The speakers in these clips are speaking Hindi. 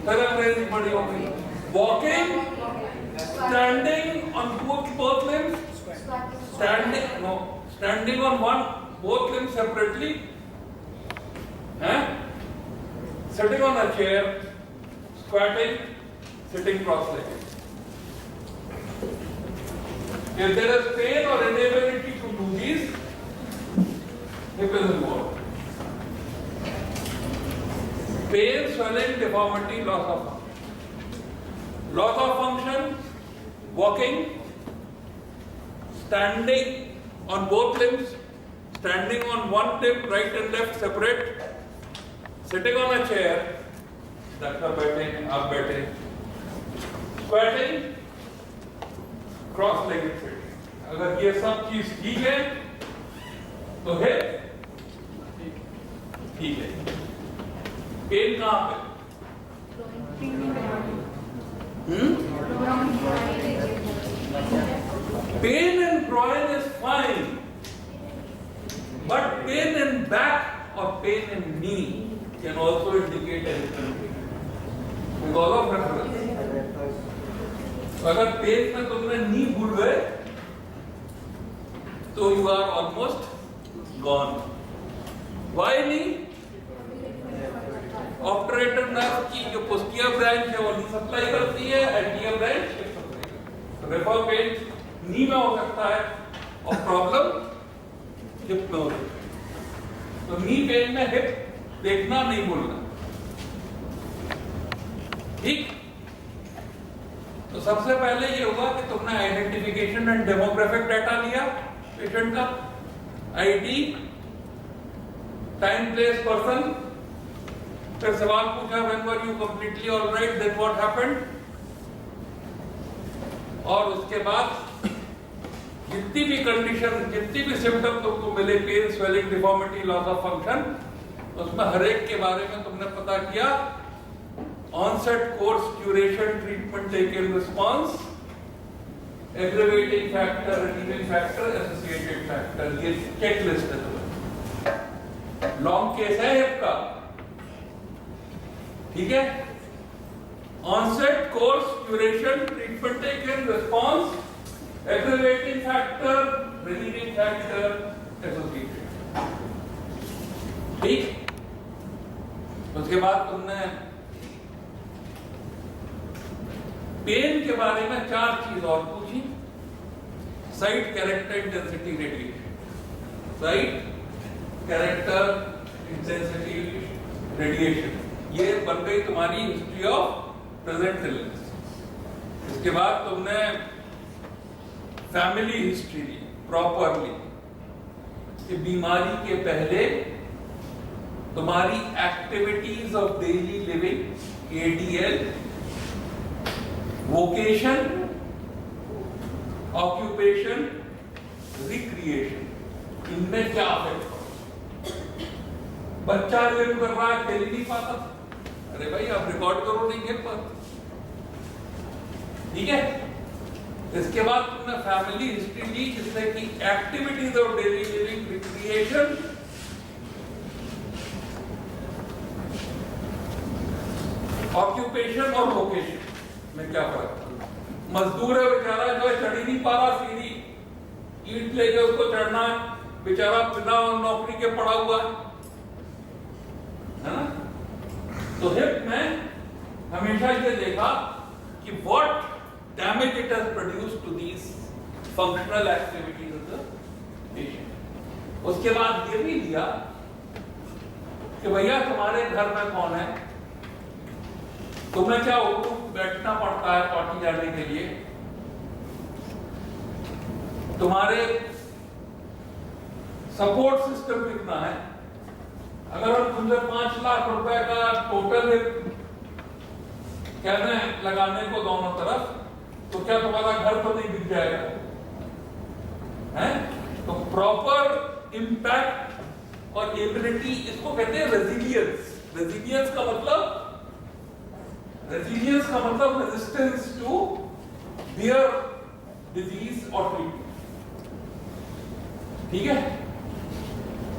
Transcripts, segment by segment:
तरंग रेंज बड़ी हो गई। Walking, standing on both limbs, standing on both limbs separately, sitting on a chair, squatting, sitting cross-legged. If there is pain or inability to do these, hip is involved. Pain, swelling, deformity, loss of function. Loss of function, walking, standing on both limbs, standing on one limb, right and left separate, sitting on a chair, doctor बैठे, आप बैठे, squatting, cross-legged sitting. अगर ये सब चीज ठीक है, तो है ठीक है। पेन कहाँ पे? Pain in groin is fine, but pain in back or pain in knee can also indicate anything because of reference. अगर पेन में तुमने नी भूल गए, तो you are almost gone. Why knee? Operator nerve की जो पोस्टीरियर ब्रांच है वो नी सप्लाई करती है, एंटीरियर ब्रांच रेफर पेन नी में हो सकता है और प्रॉब्लम हिप में हो सकता है। तो नी पेन में हिप देखना नहीं भूलना, ठीक? तो सबसे पहले ये होगा कि तुमने आइडेंटिफिकेशन एंड डेमोग्राफिक डाटा लिया पेशेंट का, आईडी, टाइम, प्लेस, पर्सन, फिर सवाल पूछा when were you completely all right, then what happened, और उसके बाद जितनी भी कंडीशन, जितनी भी सिम्टम तुमको मिले, pain, swelling, deformity, loss of function, उसमें हर एक के बारे में तुमने पता किया। Onset, course, duration, treatment taken, response, aggravating factor, relieving factor, associated factor, ये चेक लिस्ट है तुम्हें। लॉन्ग केस है हिप का, ठीक है? Onset, course, duration, treatment taken, response, aggravating factor, relieving factor, associated, ठीक? उसके बाद तुमने पेन के बारे में 4 चीज और पूछी। Site, character, intensity, radiation. Site, character, intensity, radiation, ये बन गई तुम्हारी हिस्ट्री ऑफ प्रेजेंट इलनेस। इसके बाद तुमने फैमिली हिस्ट्री ली प्रॉपरली कि बीमारी के पहले तुम्हारी activities of daily living, ADL, vocation, occupation, recreation, इनमें क्या अफेक्ट। बच्चा लिव कर रहा है, खेल नहीं पाता, अरे भाई आप रिकॉर्ड करो, नहीं खेल पाते, ठीक है? इसके बाद तुमने फैमिली हिस्ट्री ली जिसमें कि activities of daily living, recreation, occupation और वोकेशन में क्या फर्क है। मजदूर है बेचारा, जो है चढ़ ही नहीं पा रहा सीढ़ी, ईंट लेके उसको चढ़ना है, बेचारा बिना नौकरी के पड़ा हुआ है ना? तो हिप में हमेशा ये देखा कि what damage it has produced to these functional activities of the patient. उसके बाद ये भी दिया कि भैया तुम्हारे घर में कौन है, तुम्हें क्या बैठना पड़ता है पार्टी जाने के लिए, तुम्हारे सपोर्ट सिस्टम कितना है। अगर हम तुमसे 5 लाख रुपए का टोटल कहने लगाने को दोनों तरफ, तो क्या तुम्हारा घर तो नहीं बिक जाएगा, हैं? तो प्रॉपर इम्पैक्ट और एबिलिटी, इसको कहते हैं रेजिलियंस। रेजिलियंस का मतलब रेजिस्टेंस टू बियर डिजीज और ट्रीटमेंट, ठीक है?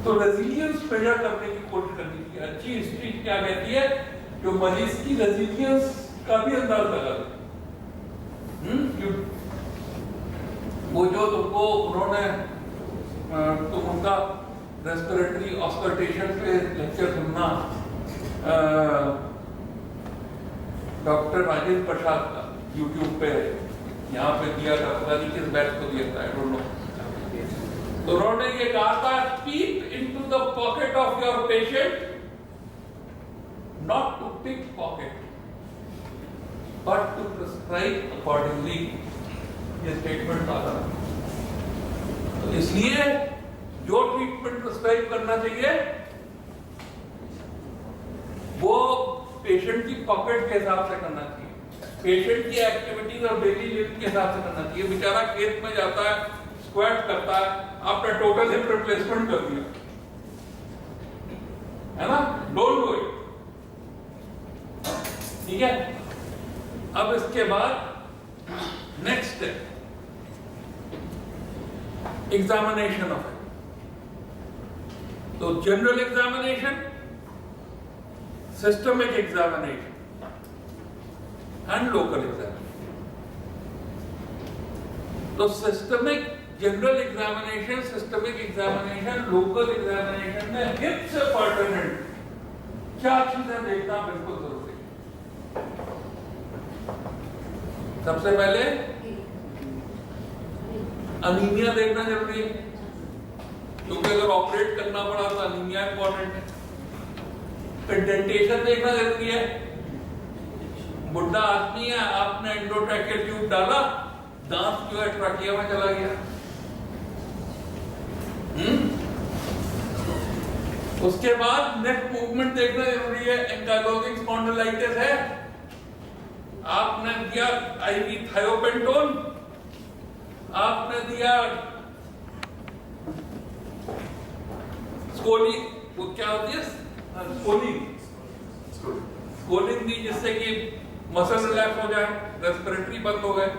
तो रेजिलियंस मेजर करने की कोशिश करनी चाहिए। अच्छी हिस्ट्री क्या कहती है जो मरीज की रेजिलियंस का भी अंदाज लगा दे। वो जो तुमको उन्होंने तुम उनका रेस्पिरेटरी ऑस्कल्टेशन पे लेक्चर सुनना डॉक्टर राजेंद्र प्रसाद का यूट्यूब पे यहाँ पे दिया था, पता नहीं किस बैच को दिया था, आई डोंट नो। तो उन्होंने ये कहा था, peep into the pocket of your patient, not to pick pocket but to prescribe accordingly, ये स्टेटमेंट आता है। तो इसलिए जो ट्रीटमेंट प्रिस्क्राइब करना चाहिए वो पेशेंट की पॉकेट के हिसाब से करना चाहिए, पेशेंट की एक्टिविटीज और डेली लिविंग के हिसाब से करना चाहिए। बेचारा खेत में जाता है, स्क्वाट करता है, आपने टोटल हिप रिप्लेसमेंट कर दिया, है ना, डोंट डू इट, ठीक है। अब इसके बाद next step, examination of it. तो general examination, systemic examination and local examination. तो systemic, general examination, systemic examination, local examination में हिप से पर्टिनेंट क्या चीजें देखना बिल्कुल जरूरी है। सबसे पहले अनीमिया देखना जरूरी है, क्योंकि अगर ऑपरेट करना पड़ा तो अनीमिया इंपॉर्टेंट है। इंडेंटेशन देखना जरूरी है, बुढ़ा आदमी है, आपने एंडोट्रैकियल ट्यूब डाला, दांत जो है ट्रकिया में चला गया। उसके बाद नेक मूवमेंट देखना जरूरी है, एंकाइलोजिंग स्पॉन्डिलाइटिस है, आपने दिया आईवी थायोपेंटोन, आपने दिया स्कोली, वो क्या होती है, स्कोलिंग दी, जिससे कि मसल रिलैक्स हो जाए, रेस्पिरेटरी बंद हो गए।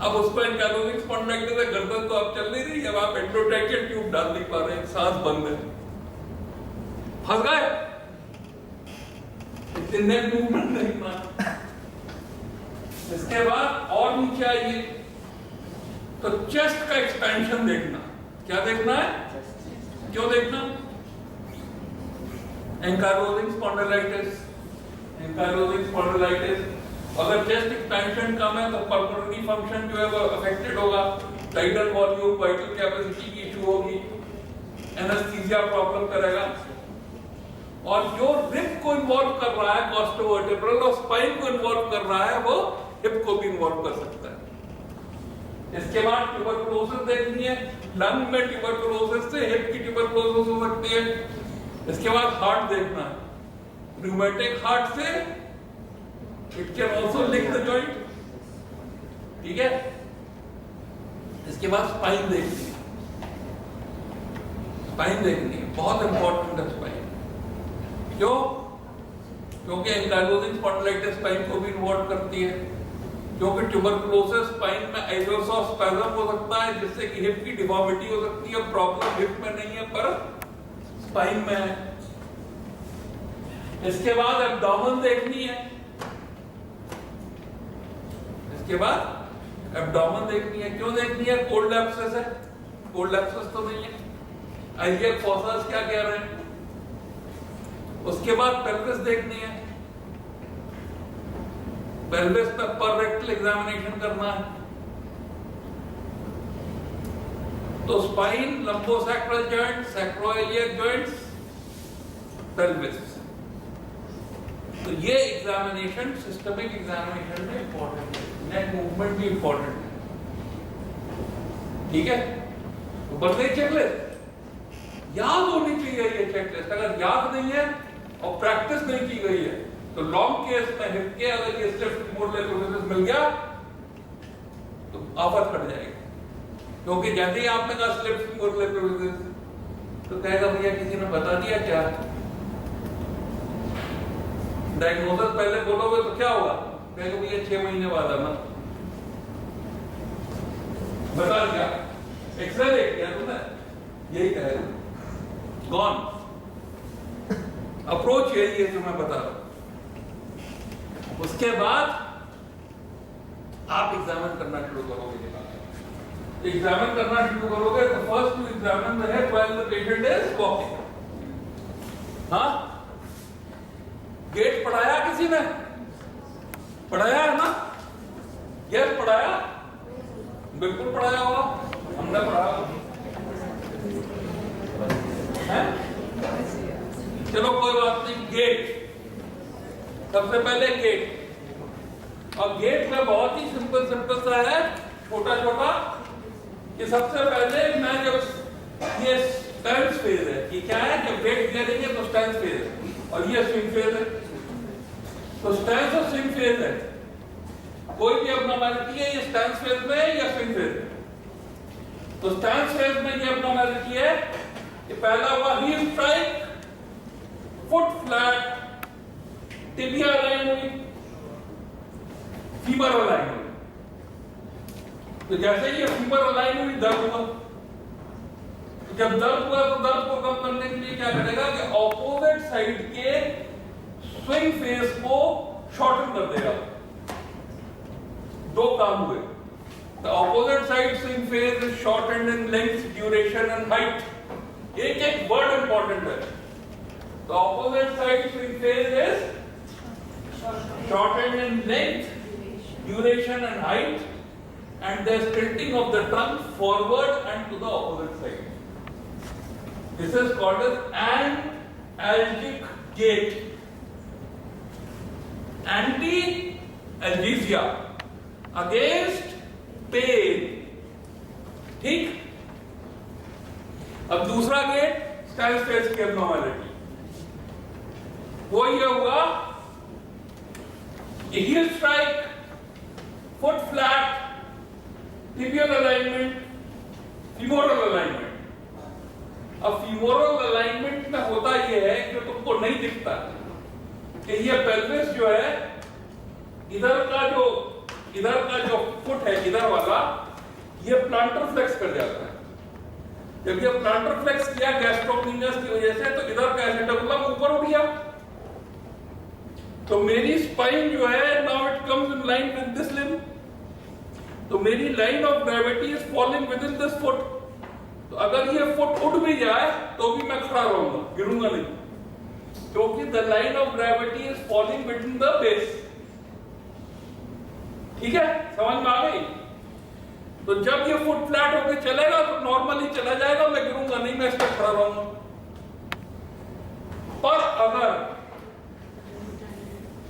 अब उस पर एंकाइलोजिंग स्पॉन्डिलाइटिस है, गर्दन तो अब चल नहीं रही, अब आप एंडोट्रैकियल ट्यूब डाल नहीं पा रहे हैं, सांस बंद है, फंस गए, इतने मूवमेंट नहीं मार। इसके बाद और नीचे आइए, तो चेस्ट का एक्सपेंशन देखना। क्या देखना है, क्यों देखना, एंकाइलोजिंग स्पॉन्डिलाइटिस, एंकाइलोजिंग स्पॉन्डिलाइटिस, अगर चेस्ट एक्सपेंशन कम है तो पल्मोनरी फंक्शन जो है वो अफेक्टेड होगा, टाइडल वॉल्यूम, वाइटल कैपेसिटी की इशू होगी, एनेस्थीसिया प्रॉब्लम करेगा। और जो रिब को इन्वॉल्व कर रहा है, कॉस्टोवर्टेब्रल और स्पाइन को इन्वॉल्व कर रहा है, वो हिप को भी इन्वॉल्व कर सकता है। इसके बाद ट्यूबरकुलोसिस देखनी है, लंग में ट्यूबरकुलोसिस से हिप की ट्यूबरकुलोसिस हो सकती है। इसके बाद हार्ट देखना है, न्यूमेटिक हार्ट से it can also link the joint, ठीक है। इसके बाद स्पाइन देखनी है, स्पाइन देखनी है, बहुत इंपॉर्टेंट है स्पाइन। क्यों, क्योंकि एंकाइलोजिंग स्पॉन्डिलाइटिस स्पाइन को भी इन्वॉल्व करती है, क्योंकि ट्यूबरकुलोसिस स्पाइन में आइसोस्पेज़म हो सकता है, जिससे कि हिप की डिफॉर्मिटी हो सकती है। प्रॉब्लम हिप में नहीं है पर स्पाइन में है। इसके बाद एब्डोमेन देखनी है, इसके बाद एब्डोमेन देखनी है। क्यों देखनी है, कोल्ड एब्सेस है, कोल्ड एब्सेस तो नहीं है, आइलियक फोसास क्या कह रहे हैं। उसके बाद पेल्विस देखनी है, पेल्विस पे पर रेक्टल एग्जामिनेशन करना है। तो spine, lumbosacral joint, sacroiliac joints, pelvis, तो ये एग्जामिनेशन सिस्टमिक एग्जामिनेशन में इंपॉर्टेंट है। नेक मूवमेंट भी इंपॉर्टेंट है, ठीक है। तो बस ये चेकलिस्ट याद होनी चाहिए। ये चेकलिस्ट अगर याद नहीं है और प्रैक्टिस नहीं की गई है तो लॉन्ग केस में हिप के अगर ये स्लिप मोडुलर मिल गया तो आफत कट जाएगी। क्योंकि जैसे ही आपने कहा स्लिप मोडुलर तो कहेगा भैया किसी ने बता दिया क्या, डायग्नोसिस पहले बोलोगे तो क्या होगा, कहेगा भैया 6 महीने बाद आना, बता दिया, एक्सरे देख लिया तुमने, यही कहेगा। गॉन। अप्रोच यही है जो मैं बता रहा हूं। उसके बाद आप एग्जामिन करना शुरू करोगे। एग्जामिन करना शुरू करोगे तो फर्स्ट टू एग्जामिन है while the patient is walking. हाँ, गेट पढ़ाया किसी ने? पढ़ाया है ना? यस, पढ़ाया, बिल्कुल पढ़ाया होगा, हमने पढ़ाया है। चलो कोई बात नहीं, गेट सबसे पहले गेट, और गेट में बहुत ही सिंपल सा है, छोटा छोटा, कि सबसे पहले मैं जब ये स्टैंड फेज है, ये क्या है, जब गेट गिरेंगे तो स्टैंड फेज है, और ये स्विंग फेज है। तो स्टैंड और स्विंग फेज है, कोई भी एब्नॉर्मैलिटी है ये स्टैंड फेज में है या स्विंग फेज में? तो स्टैंड फेज में ये एब्नॉर्मैलिटी है कि पहला हुआ heal strike, foot flat, tibia align हुई, फीमर अलाइन हुई। तो जैसे ये फीमर अलाइन हुई, दर्द हुआ। तो जब दर्द हुआ तो दर्द को कम करने के लिए क्या करेगा कि ऑपोजिट साइड के स्विंग फेस को शॉर्टन कर देगा। दो काम हुए, the opposite side swing face is shortened in length, duration and height. एक एक वर्ड इंपॉर्टेंट है। The opposite side swing face is shortened in length, duration and height, and there is tilting of the trunk forward and to the opposite side. This is called as analgesic gait. Anti-algesia, against pain. ठीक? अब दूसरा गेट स्टैंड फेस की एब्नॉर्मैलिटी, वो ये हुआ heel strike, foot flat, tibial alignment, femoral alignment. अब femoral alignment में होता यह है कि तुमको नहीं दिखता कि ये pelvis जो है, इधर का जो फुट है, इधर वाला, ये प्लांटर फ्लेक्स कर जाता है। जब ये प्लांटर फ्लेक्स किया गैस्ट्रोक्नीमियस की वजह से, तो इधर का एसिटाबुलम ऊपर उठ गया। तो मेरी स्पाइन जो है, now it comes in line with this limb, तो मेरी line of gravity is following with in this foot. तो अगर ये फुट उठ भी जाए तो भी मैं खड़ा रहूंगा, गिरूंगा नहीं, क्योंकि the line of gravity is following with in the base. ठीक है, समझ में आ गई? तो जब ये फुट फ्लैट होकर चलेगा तो नॉर्मली चला जाएगा, मैं गिरूंगा नहीं, मैं इस पर खड़ा रहूंगा। पर अगर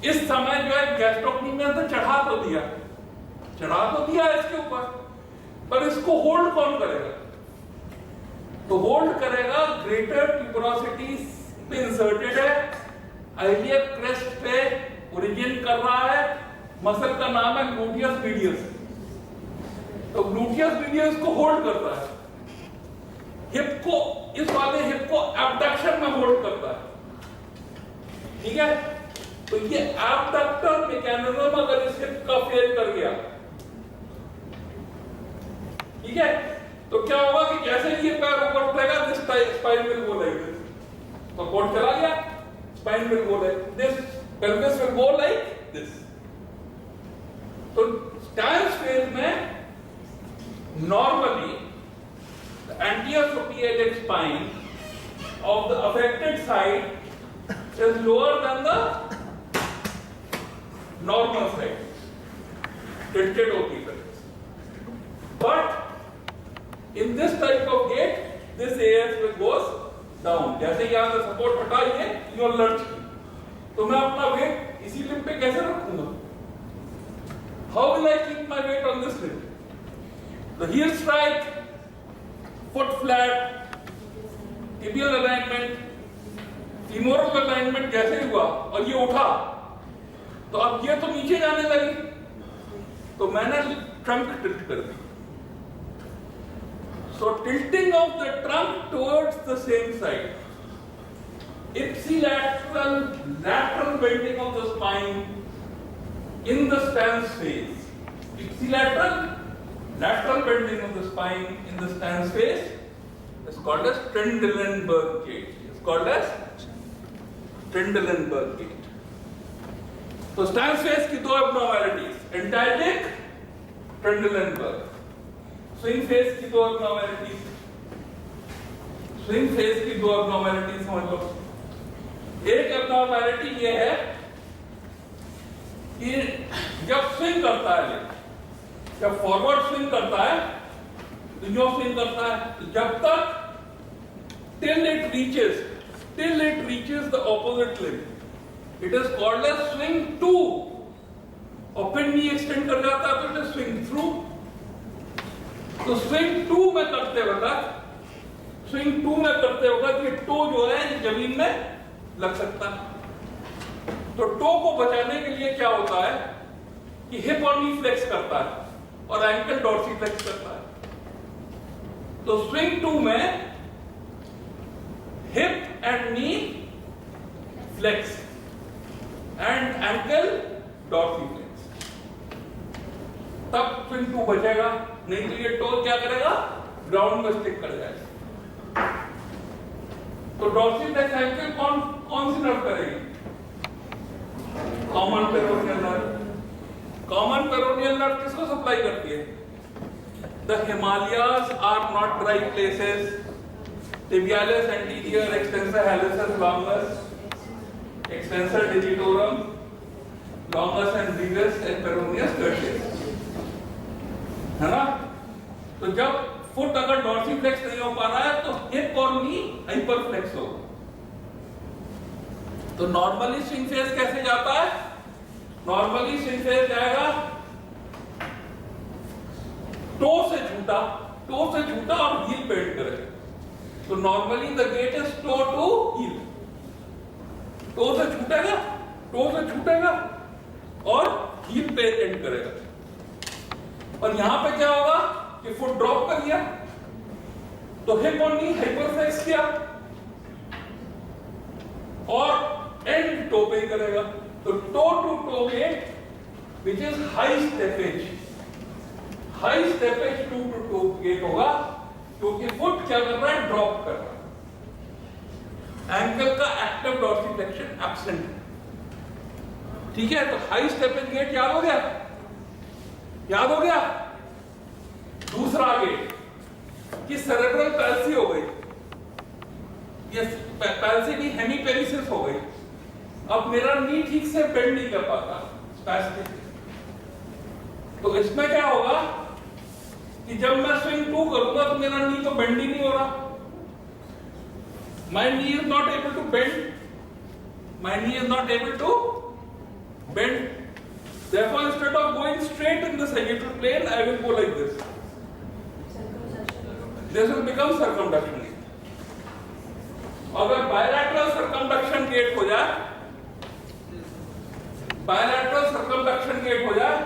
इस समय जो है गैस्ट्रोक्नीमिया तो चढ़ा तो दिया इसके ऊपर, पर इसको होल्ड कौन करेगा? तो होल्ड करेगा ग्रेटर ट्यूबरोसिटी पे इंसर्टेड है, आइलियक क्रेस्ट पे ओरिजिन कर रहा है, मसल का नाम है ग्लूटियस मीडियस। तो ग्लूटियस मीडियस को होल्ड करता है, हिप को, इस वाले हिप को एब्डक्शन में होल्ड करता है। ठीक है, तो ये एब्डक्टर मैकेनिज्म अगर इस हिप का फेल कर गया, ठीक है, तो क्या होगा कि जैसे ये पैर ऊपर उठेगा, this spine will go like this, तो कोट चला गया, spine will go like this, pelvis will go like this. तो स्टैंड फेज में normally the anterior superior spine of the affected side is lower than the normal side, tilted होती है। But in this type of gait, this AS goes down. जैसे यहाँ से सपोर्ट हटा ये your lunge, तो मैं अपना वेट इसी लिम्ब पे कैसे रखूंगा? How will I keep my weight on this limb? The heel strike, foot flat, tibial alignment, femoral alignment जैसे हुआ और ये उठा, तो अब ये तो नीचे जाने लगी, तो मैंने ट्रंक टिल्ट कर दी। So tilting of the trunk towards the same side, ipsilateral lateral bending of the spine in the stance phase. Ipsilateral lateral bending of the spine in the stance phase is called as Trendelenburg gait. It's called as Trendelenburg gait. तो स्टैन्सफेस की दो एब्नॉर्मैलिटीज, एंटाल्जिक, ट्रेंडलेनबर्ग। स्विंग फेस की दो एब्नॉर्मैलिटीज, स्विंग फेस की दो एब्नॉर्मैलिटीज समझ लो। एक एब्नॉर्मैलिटी ये है कि जब स्विंग करता है, जब फॉरवर्ड स्विंग करता है तो जो स्विंग करता है तो जब तक till it reaches the opposite limb, it is called as swing to, और फिर नी एक्सटेंड कर जाता है तो it is swing through। तो swing to में करते वक्त ये टो जो है ये जमीन में लग सकता है। तो टो को बचाने के लिए क्या होता है कि हिप और नी फ्लेक्स करता है और एंकल डॉर्सीफ्लेक्स करता है। तो स्विंग टू में hip and knee flex and ankle dorsiflex, तब swing टू बचेगा, नहीं तो ये टो क्या करेगा, ग्राउंड में स्टिक कर जाएगा। तो डॉर्सीफ्लेक्स एंकल कौन सी नर्व करेगी? Common peroneal nerve. Common peroneal nerve किसको सप्लाई करती है? The Himalayas are not dry places, tibialis anterior, extensor hallucis longus, extensor digitorum, longus and brevis and peroneus tertius, है ना? तो जब फुट अगर डॉर्सीफ्लेक्स नहीं हो पा रहा है तो हिप और नी हाइपरफ्लेक्स होगा। तो नॉर्मली स्विंग फेस कैसे जाता है? नॉर्मली स्विंग फेस जाएगा टो से झूठा और हील पे एंड करेगा। तो normally the gait is toe to heel, toe से छूटेगा और हील पे एंड करेगा। और यहां पे क्या होगा कि फुट ड्रॉप कर लिया तो हिप और नी हाइपरफ्लेक्स किया और एंड टो पे करेगा। तो toe to toe gait which is high steppage to to toe gait होगा, क्योंकि फुट क्या कर रहा है, ड्रॉप कर रहा है। एंकल का एक्टिव डॉर्सीफ्लेक्शन एब्सेंट है। ठीक है, तो हाई स्टेपिंग गेट याद हो गया। दूसरा गेट कि सेरेब्रल पैल्सी हो गई, ये पैल्सी की हेमीपेरिसिस हो गई। अब मेरा नी ठीक से बेंड नहीं कर पाता, स्पैस्टिक। तो इसमें क्या होगा कि जब मैं स्विंग टू करूंगा तो मेरा नी तो बेंड ही नहीं हो रहा। My knee is not able to bend. Therefore, instead of going straight in the sagittal plane, I will go like this. This will become circumduction. अगर bilateral circumduction gate हो जाए,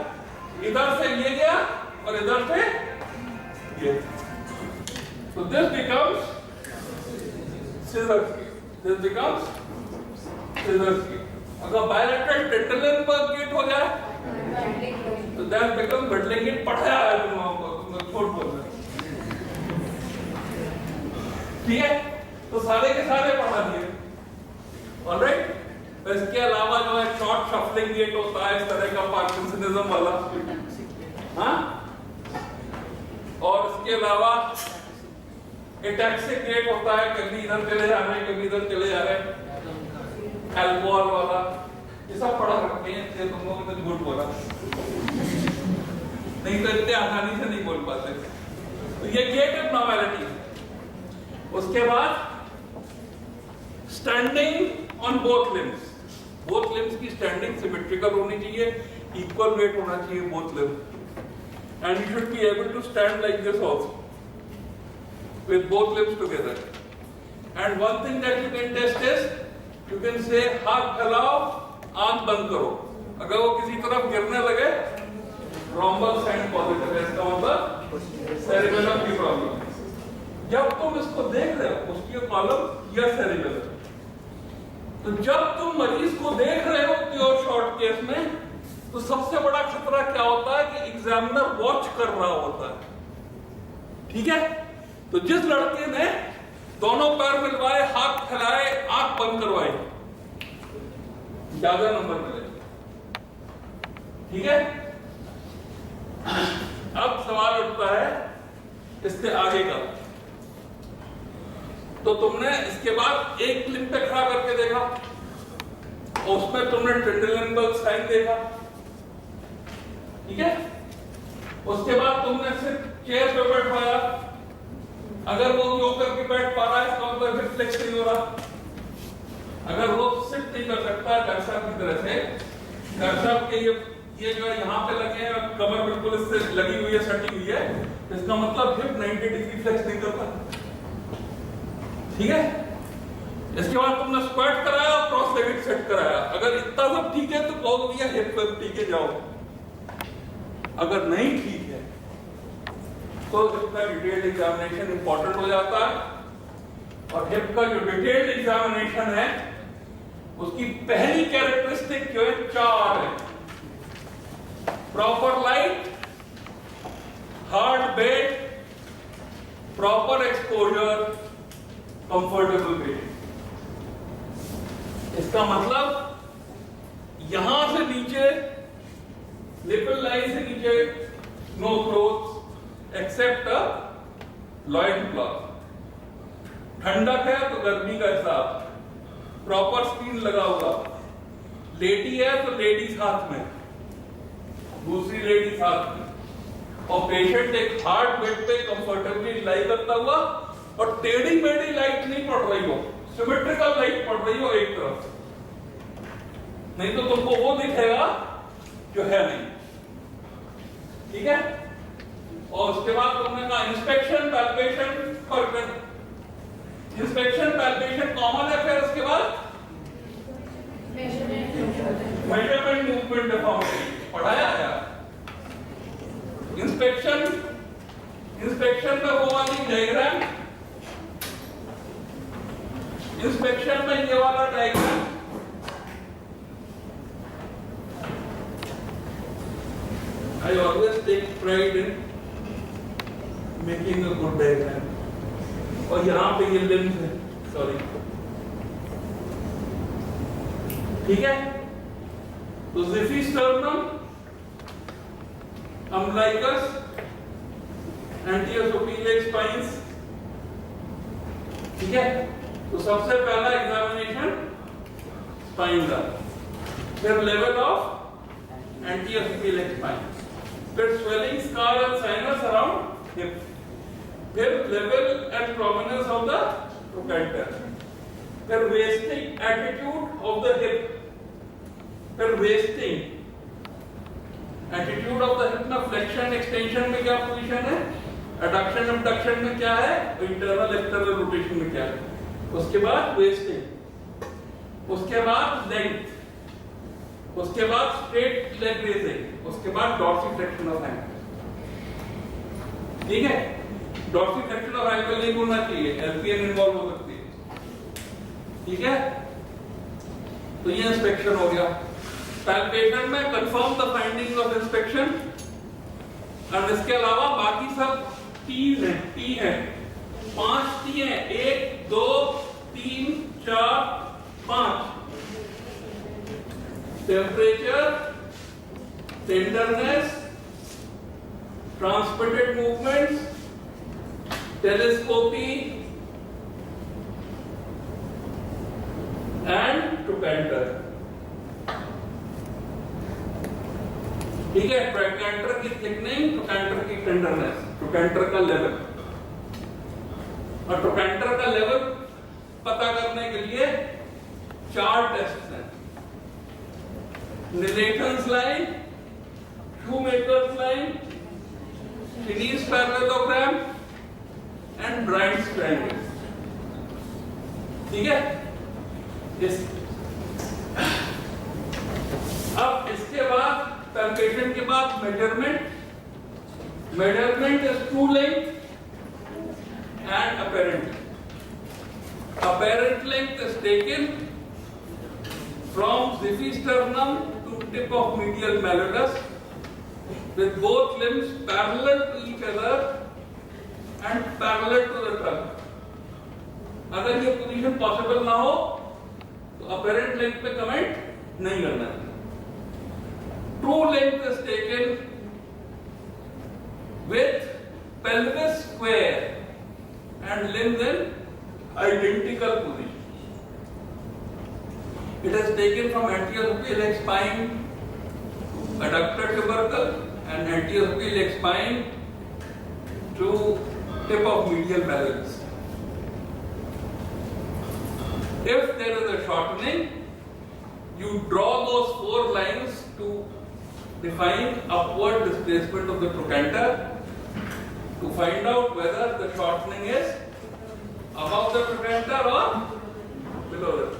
इधर से ये गया और इधर से ये, so this becomes scissors gate. अगर bilateral Trendelenburg gate हो जाए तो that becomes Butling gate। पढ़ाया है तुम लोगों को, छोड़ बोल रहे, ठीक है? तो सारे के सारे पढ़ा दिए, ऑलराइट। इसके अलावा जो है शॉर्ट शफलिंग गेट होता है, इस तरह का पार्किंसनिज्म वाला, हाँ। और इसके अलावा एटैक्सिक गेट होता है, कभी इधर चले जा रहे हैं, कभी इधर चले जा रहे हैं, एल्कोहल वाला, ये सब पढ़ा रखते हैं। ये तुम लोगों ने झूठ बोला, नहीं तो इतने आसानी से नहीं बोल पाते। तो ये गेट एब्नॉर्मैलिटी। उसके बाद स्टैंडिंग ऑन बोथ लिम्स की स्टैंडिंग सिमेट्रिकल होनी चाहिए, इक्वल वेट होना चाहिए both limbs, and you should be able to stand like this also with both limbs together। And one thing that you can test is you can say हाथ फैलाओ, आंख बंद करो। अगर वो किसी तरफ गिरने लगे, रोम्बल साइन पॉजिटिव है, इसका मतलब सेरिबेलम की प्रॉब्लम। जब तुम इसको देख रहे हो, उसकी कॉलम या सेरिबेलम, तो जब तुम मरीज को देख रहे हो प्योर शॉर्ट केस में, तो सबसे बड़ा खतरा क्या होता है कि एग्जामिनर वॉच कर रहा होता है, ठीक है? तो जिस लड़के ने दोनों पैर मिलवाए, हाथ फैलाए, आंख बंद करवाई, ज्यादा नंबर मिलेगा। ठीक है। अब सवाल उठता है इससे आगे का। तो तुमने इसके बाद एक लिंब पे खड़ा करके देखा, उसमें तुमने ट्रेंडलेनबर्ग साइन देखा, ठीक है। उसके बाद तुमने सिर्फ चेयर पे बैठाया, अगर वो योग करके बैठ पा रहा है इसका मतलब हिप फ्लेक्स नहीं हो रहा। अगर वो सिर्फ नहीं कर सकता कर्सर की तरह से, कर्सर के ये जो यहाँ पे लगे हैं, कमर बिल्कुल इससे लगी हुई है, सटी हुई है, इसका मतलब हिप 90 डिग्री फ्लेक्स नहीं करता, ठीक है। इसके बाद तुमने स्क्वाट कराया और क्रॉस लेग सेट कराया, अगर इतना सब ठीक है तो कहोगे भैया हिप ठीक है जाओ। अगर नहीं ठीक है तो इसका डिटेल्ड एग्जामिनेशन इंपॉर्टेंट हो जाता है। और हिप का जो डिटेल्ड एग्जामिनेशन है उसकी पहली कैरेक्टरिस्टिक जो है 4 है। Proper light, hard bed, proper exposure, comfortable bed. इसका मतलब यहां से नीचे लिपल लाइन से नीचे no clothes except loin cloth. ठंडक है तो गर्मी का हिसाब, प्रॉपर स्क्रीन लगा हुआ, लेडी है तो लेडीज हाथ में, दूसरी लेडीज हाथ में, और पेशेंट एक हार्ड बेड पे कंफर्टेबली लाई करता हुआ, और टेढ़ी मेढ़ी लाइट नहीं पड़ रही हो, सिमेट्रिकल लाइट पड़ रही हो एक तरफ, नहीं तो तुमको वो दिखेगा जो है नहीं, ठीक है। और उसके बाद तुमने कहा inspection, palpation, inspection palpation common है, फिर उसके बाद मेजरमेंट, मूवमेंट, डिफॉर्मिटी पढ़ाया गया। इंस्पेक्शन में वो वाली डायग्राम, इंस्पेक्शन में ये वाला diagram, I always take pride in making a good diagram. और यहाँ पे ये limbs है, sorry, ठीक है। तो ज़िफिस्टर्नम, अम्बलाइकस, एंटियोसोपिलिक स्पाइंस, ठीक है। तो सबसे पहला एग्जामिनेशन स्पाइन का, फिर लेवल ऑफ एंटियोसोपिलिक स्पाइन, फिर swelling, scar and sinus around hip, फिर level and prominence of the trochanter, फिर wasting attitude of the hip, फिर wasting attitude of the hip में फ्लेक्शन एक्सटेंशन में क्या पोजीशन है, एडक्शन अबडक्शन में क्या है, इंटरनल एक्सटर्नल रोटेशन में क्या है, उसके बाद वेस्टिंग, उसके बाद लेंथ, उसके बाद स्ट्रेट लेग रेजिंग, उसके बाद डॉर्सिफ्लेक्शन ऑफ एंकल, ठीक है। डॉर्सिफ्लेक्शन ऑफ एंकल नहीं होना चाहिए, एलपीएन इन्वॉल्व हो सकती है, ठीक है। तो ये इंस्पेक्शन हो गया। पैल्पेशन में confirm the finding of inspection, और इसके अलावा बाकी सब टीज हैं, टी है, 5 टी है, 1 2 3 4 5, temperature, tenderness, transmitted movements, telescopic and trochanter, ठीक है। ट्रोकेंटर की थिकनिंग, ट्रोकेंटर की टेंडरनेस, ट्रोकेंटर का लेवल, और ट्रोकेंटर का लेवल पता करने के लिए 4 टेस्ट हैं, Nilson's line, Shoemaker's line, Finney's parallelogram and Bright's triangle, ठीक है। अब इसके बाद पैल्पेशन के बाद measurement, is true length and apparent length. Apparent length is taken from xiphisternum to tip of medial malleolus with both limbs parallel to each other and parallel to the trunk. अगर ये पोजीशन पॉसिबल ना हो तो अपरेंट लेंथ पे कमेंट नहीं करना है। true length is taken with pelvis square and limbs in identical position. It is taken from anterior iliac spine, adductor tubercle, and anterior iliac spine to tip of medial malleus. If there is a shortening, you draw those 4 lines to define upward displacement of the trochanter to find out whether the shortening is above the trochanter or below it.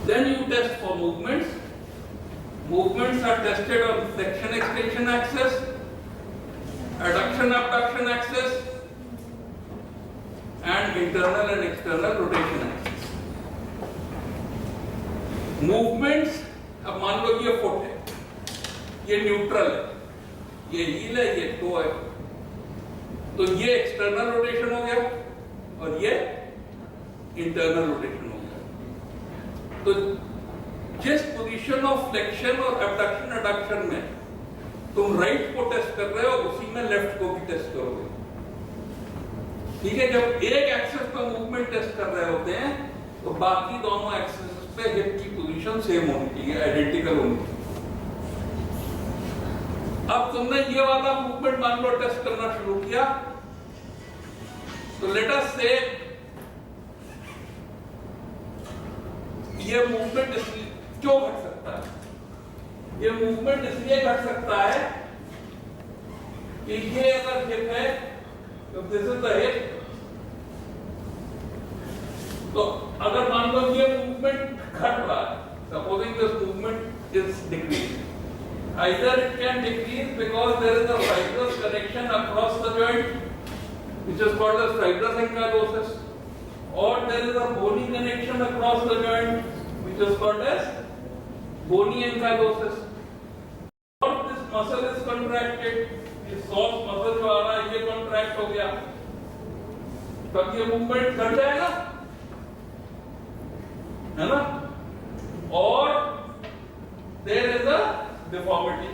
Then you test for movements. Movements are tested on flexion extension axis, adduction abduction axis, and internal and external rotation axis. Movements, अब मान लो ये फुट है, ये न्यूट्रल है, ये हील है, ये टो है, तो ये एक्सटर्नल रोटेशन हो गया और ये इंटरनल रोटेशन हो गया। तो जिस पोजीशन ऑफ फ्लेक्शन और एबडक्शन एडक्शन में तुम राइट को टेस्ट कर रहे हो, उसी में लेफ्ट को भी टेस्ट करोगे। ठीक है, जब एक एक्सिस पे मूवमेंट टेस्ट कर रहे होते हैं तो बाकी दोनों एक्सिस पे हिप की पोजीशन सेम होनी चाहिए, आइडेंटिकल होनी चाहिए। अब तुमने ये वाला मूवमेंट मान लो टेस्ट करना शुरू किया, तो लेट अस से ये मूवमेंट क्यों घट सकता है? ये मूवमेंट इसलिए घट सकता है कि ये अगर हिप है तो दिस इज द हिप, तो अगर मान लो ये मूवमेंट घट रहा है, supposing this movement is decrease, either it can decrease because there is a fibrous connection across the joint which is called as fibrous ankylosis, or there is a bony connection across the joint which is called as bony ankylosis, or this muscle is contracted, this soft muscle जो आ रहा है ये contract हो गया, तब ये movement घट जाएगा, है ना? और there is a deformity,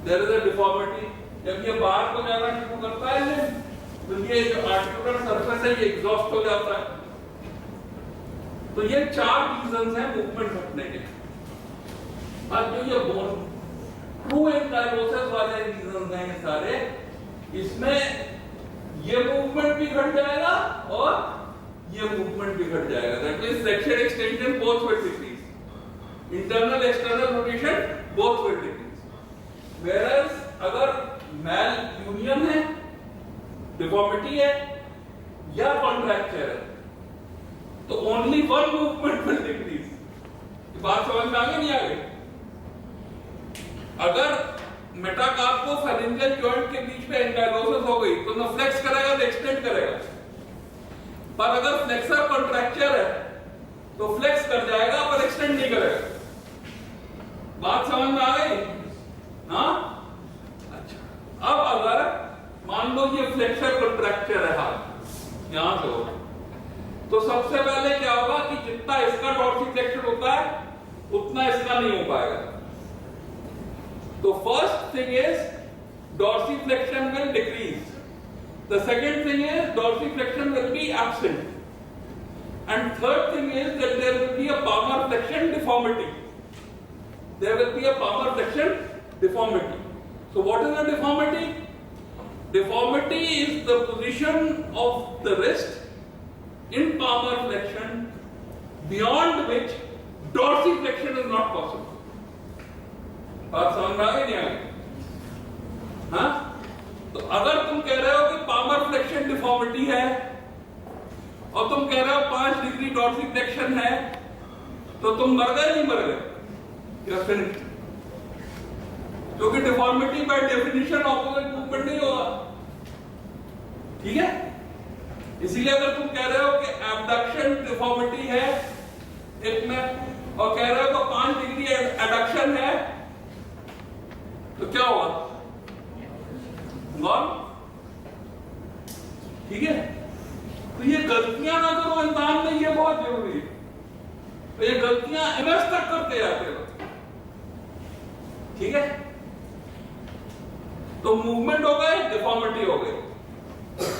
there is a deformity, जब ये बाहर को जाना शुरू करता है तो ये जो आर्टिकुलर सरफेस है ये एग्जॉस्ट हो जाता है। तो ये 4 रीजंस हैं मूवमेंट घटने के। अब जो ये ट्रू एंकाइलोसिस वाले रीजंस हैं ये सारे, इसमें ये मूवमेंट भी घट जाएगा और ये मूवमेंट भी घट जाएगा। That means flexion extension both will decrease, internal external rotation both will decrease. Whereas अगर मैल यूनियन है, डिफॉर्मिटी है या कॉन्ट्रैक्चर है, तो only one movement will decrease. बात समझ में आ गई नहीं आ गई? अगर मेटाकार्पो फेरिंजियल जॉइंट के बीच में एंकाइलोसिस हो गई तो ना फ्लेक्स करेगा ना एक्सटेंड करेगा, पर अगर फ्लेक्सर कॉन्ट्रैक्चर है तो फ्लेक्स कर जाएगा पर एक्सटेंड नहीं करेगा। बात समझ में आ गई? हाँ, अच्छा। अब अगर मान लो ये फ्लेक्सर कॉन्ट्रैक्चर है हाथ यहां से होगा, तो सबसे पहले क्या होगा कि जितना इसका डॉर्सिफ्लेक्शन होता है उतना इसका नहीं हो पाएगा। तो first thing is dorsiflexion will decrease, the second thing is dorsiflexion will be absent, and third thing is that there will be a palmar flexion deformity. There will be a palmar flexion deformity. So what is a deformity? Deformity is the position of the wrist in palmar flexion beyond which dorsiflexion is not possible. बात समझ में आ गई नहीं आ गई? हाँ? तो अगर तुम कह रहे हो कि palmar flexion deformity है और तुम कह रहे हो 5 डिग्री डॉर्सिफ्लेक्शन है, तो तुम मर गए नहीं मर गए? Yes finish. क्योंकि deformity by definition opposite movement नहीं होगा। ठीक है, इसीलिए अगर तुम कह रहे हो कि एबडक्शन डिफॉर्मिटी है एक में और कह रहे हो तो 5 डिग्री एडक्शन है, तो क्या होगा? गॉन। ठीक है, तो ये गलतियां ना करो इंसान में, ये बहुत जरूरी है। तो ये गलतियां एमएस तक करते जाते हो, ठीक है। तो मूवमेंट हो गए, डिफॉर्मिटी हो गई,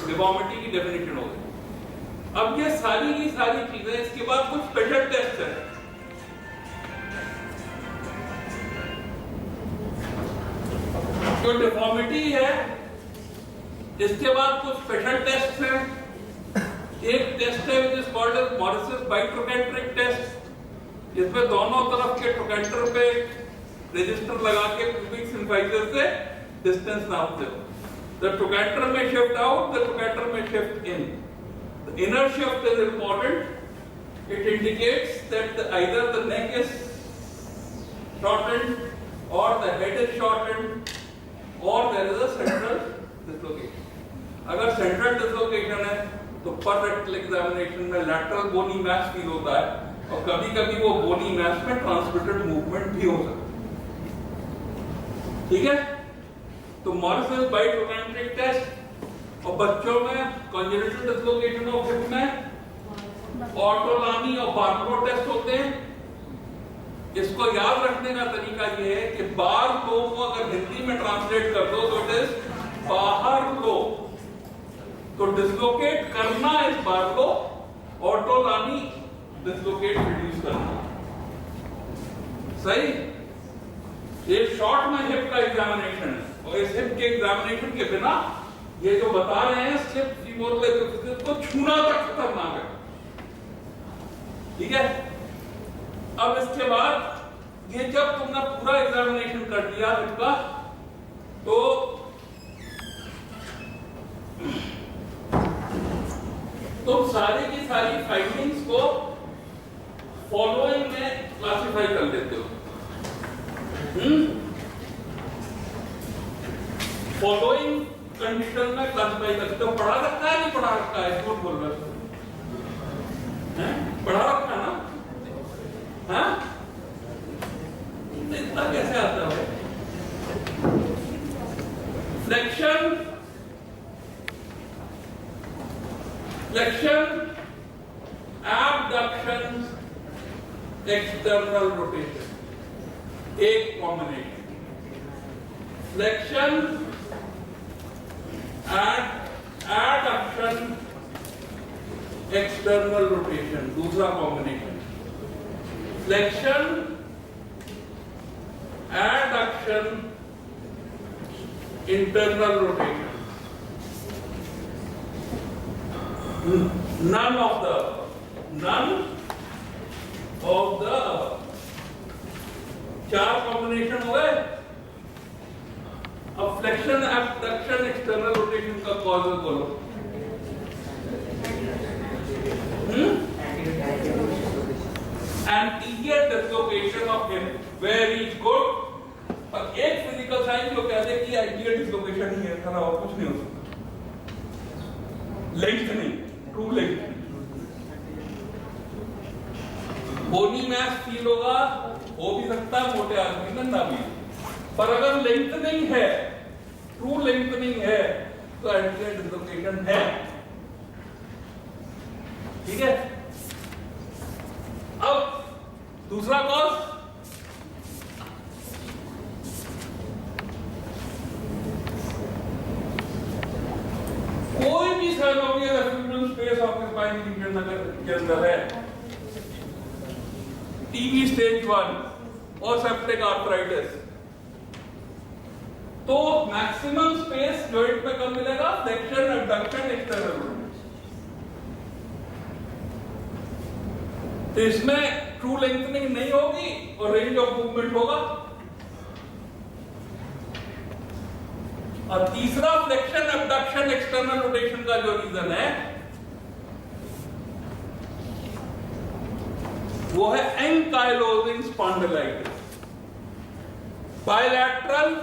डिफॉर्मिटी की डेफिनेशन हो गई। अब ये सारी की सारी चीजें, इसके बाद कुछ स्पेशल टेस्ट है। जो डिफॉर्मिटी है, इसके बाद कुछ स्पेशल टेस्ट हैं। एक टेस्ट है which is called as Morris bitrochanteric test, जिसमें दोनों तरफ के ट्रोकेंटर पे रजिस्टर लगा के क्यूबिक इंसाइजर से डिस्टेंस नापते हो। The trochanter may shift out, the trochanter may shift in. The inner shift is important. It indicates that either the neck is shortened or the head is shortened or there is a central dislocation. अगर central dislocation है तो per rectal examination में lateral bony mass feel होता है और कभी-कभी वो bony mass में transmitted movement भी हो सकता है, ठीक है। तो मॉरिस बाइट्रोकेंट्रिक टेस्ट, और बच्चों में कॉन्जेनिटल डिसलोकेशन ऑफ हिप में ऑटोलानी और बार्लो टेस्ट होते हैं। इसको याद रखने का तरीका ये है कि बार्लो को अगर हिंदी में ट्रांसलेट कर दो तो इट इज बाहर लो, तो डिसलोकेट करना इस बार्लो, ऑटोलानी डिसलोकेट रिड्यूस करना, सही। ये शॉर्ट में हिप का एग्जामिनेशन है, और इस हिप के एग्जामिनेशन के बिना ये जो बता रहे हैं स्लिप फीमोरल को छूना तक खतरनाक है, ठीक है। अब इसके बाद ये जब तुमने पूरा एग्जामिनेशन कर लिया हिप का, तो तुम सारी की सारी फाइंडिंग्स को फॉलोइंग में क्लासिफाई कर देते हो। फॉलोइंग कंडीशन में क्लासिफाई करते हो। पढ़ा रखा है, नहीं पढ़ा रखा है, झूठ बोल रहे हो, पढ़ा रखा ना, हाँ? इतना कैसे आता है? फ्लेक्शन, एबडक्शन, एक्सटर्नल रोटेशन, एक combination. Flexion, adduction, external rotation, दूसरा combination. Flexion, adduction, internal rotation. None of the चार कॉम्बिनेशन हो गए। अब फ्लेक्शन, एबडक्शन, एक्सटर्नल रोटेशन का कॉजेस बोलो। Anterior dislocation of hip, very good. और एक फिजिकल साइंस जो कहते हैं कि एंटीरियर डिसलोकेशन ही है, था और कुछ नहीं हो सकता। लेंथनिंग, ट्रू लेंथनिंग, बोनी मैस फील होगा, हो भी सकता है मोटे आदमी में, ना भी। पर अगर लेंथनिंग है, ट्रू लेंथनिंग है, तो एंटीरियर डिसलोकेशन है, ठीक है। अब दूसरा कॉज, कोई भी साइनोवियल एफिब्रिल स्पेस आपके स्पाइन के अंदर है, टीबी स्टेज 1 और सेप्टिक आर्थराइटिस, तो मैक्सिमम स्पेस जॉइंट में कब मिलेगा? Flexion, abduction, external rotation. तो इसमें ट्रू लेंथनिंग नहीं होगी और रेंज ऑफ मूवमेंट होगा। और तीसरा फ्लेक्शन, एबडक्शन, एक्सटर्नल रोटेशन का जो रीजन है वो है एंकाइलोजिंग स्पॉन्डिलाइटिस, बायलैटरल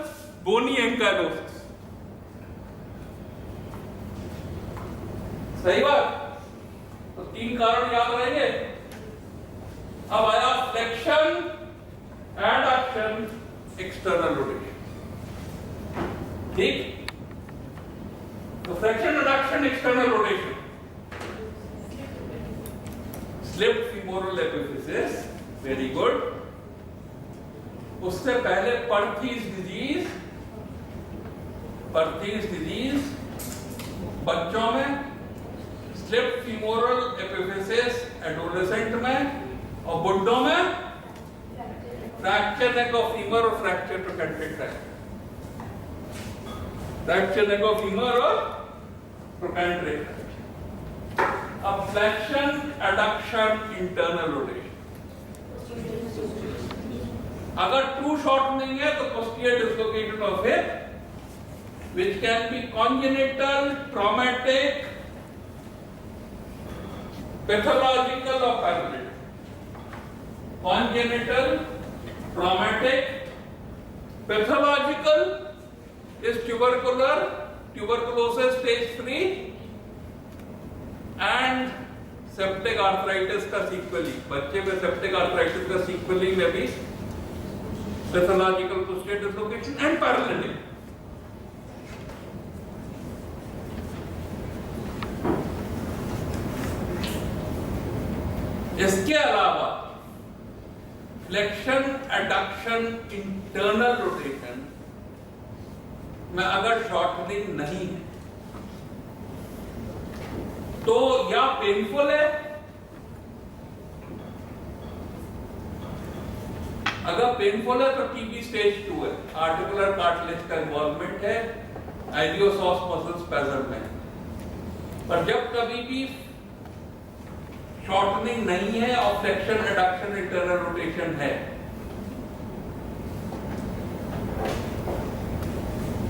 बोनी एंकाइलोसिस, सही बात। तो तीन कारण याद रहेंगे। अब आया फ्लेक्शन, एडक्शन, एक्सटर्नल रोटेशन, ठीक। तो flexion, adduction, external rotation, slip femoral epiphysis, very good. उससे पहले Perthes disease बच्चों में, slipped femoral epiphysis एडोलेसेंट में, और बुड्ढों में फ्रैक्चर नेक ऑफ फीमर और fracture trochanteric tract, fracture neck of femur और ट्रोकेंटिक ट्रैक्ट। अब फ्लेक्शन, एडक्शन, इंटरनल रोटेशन। अगर ट्रू शॉर्टनिंग है तो posterior dislocation of hip, which can be congenital, traumatic, pathological or paralytic. Congenital, traumatic, pathological is tuberculosis stage 3 and septic arthritis का sequelae. बच्चे में septic arthritis का sequelae में भी pathological posterior dislocation and paralytic. इसके अलावा फ्लेक्शन, एडक्शन, इंटरनल रोटेशन में अगर शॉर्टनिंग नहीं है तो या पेनफुल है, अगर पेनफुल है तो टीबी स्टेज 2 है, आर्टिकुलर कार्टिलेज का इन्वॉल्वमेंट है, आइलियोसॉस मसल स्पैज़म में। पर जब कभी भी शॉर्टनिंग नहीं है और फ्लेक्शन, एडक्शन, इंटरनल रोटेशन है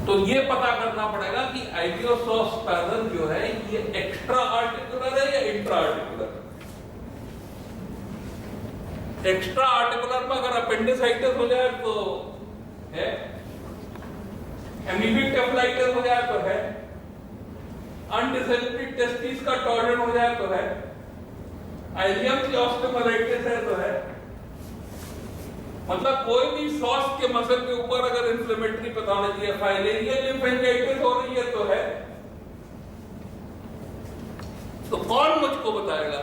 तो ये पता करना पड़ेगा कि आइलियोसॉस स्पैज़म जो है ये एक्स्ट्रा आर्टिकुलर है या इंट्रा आर्टिकुलर। एक्स्ट्रा आर्टिकुलर में अगर अपेंडिसाइटिस हो जाए तो है, एमीबिक टेफ्लाइटिस हो जाए तो है, अनडिसेंट्रिक टेस्टिस का टॉर्जन हो जाए तो है, आइलियम की ऑस्टियोमाइलाइटिस है तो है। मतलब कोई भी सॉस के मसल के ऊपर अगर इन्फ्लेमेटरी पैथोलॉजी है, फाइलेरियल लिम्फेंजाइटिस हो रही है तो है। तो कौन मुझको बताएगा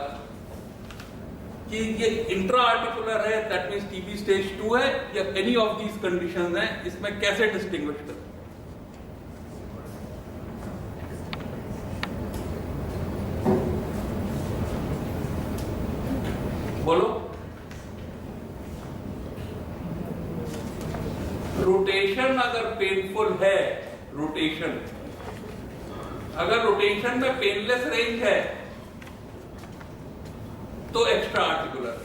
कि ये इंट्रा आर्टिकुलर है, दैट मींस टीबी स्टेज 2 है, या एनी ऑफ दीज कंडीशंस हैं? इसमें कैसे डिस्टिंग्विश करें? बोलो। रोटेशन अगर पेनफुल है, रोटेशन अगर रोटेशन में पेनलेस रेंज है तो एक्स्ट्रा आर्टिकुलर।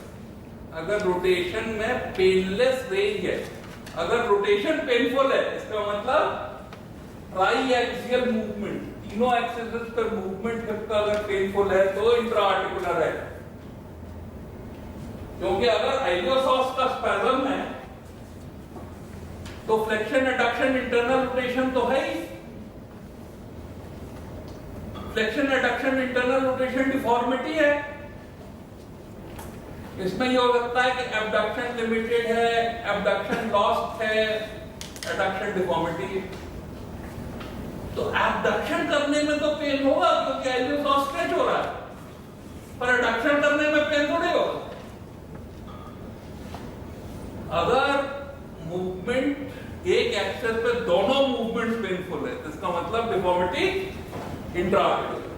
अगर रोटेशन में पेनलेस रेंज है, अगर रोटेशन पेनफुल है इसका मतलब ट्राई एक्सियल मूवमेंट, तीनों एक्सिस पर मूवमेंट का अगर पेनफुल है तो इंट्रा आर्टिकुलर है। क्योंकि अगर आइलियोसॉस का स्पैज़म है तो फ्लेक्शन, एडक्शन, इंटरनल रोटेशन तो है ही। Flexion, adduction, internal rotation deformity है। इसमें ये हो सकता है कि एब्डक्शन लिमिटेड है, एब्डक्शन लॉस्ट है, एडक्शन डिफॉर्मिटी। तो एब्डक्शन करने में तो पेन होगा क्योंकि आइलियोसॉस स्ट्रेच हो रहा है, पर एडक्शन करने में पेन थोड़ी होगा। अगर मूवमेंट एक एक्सेस पे दोनों मूवमेंट्स पेनफुल है तो इसका मतलब deformity intra articular,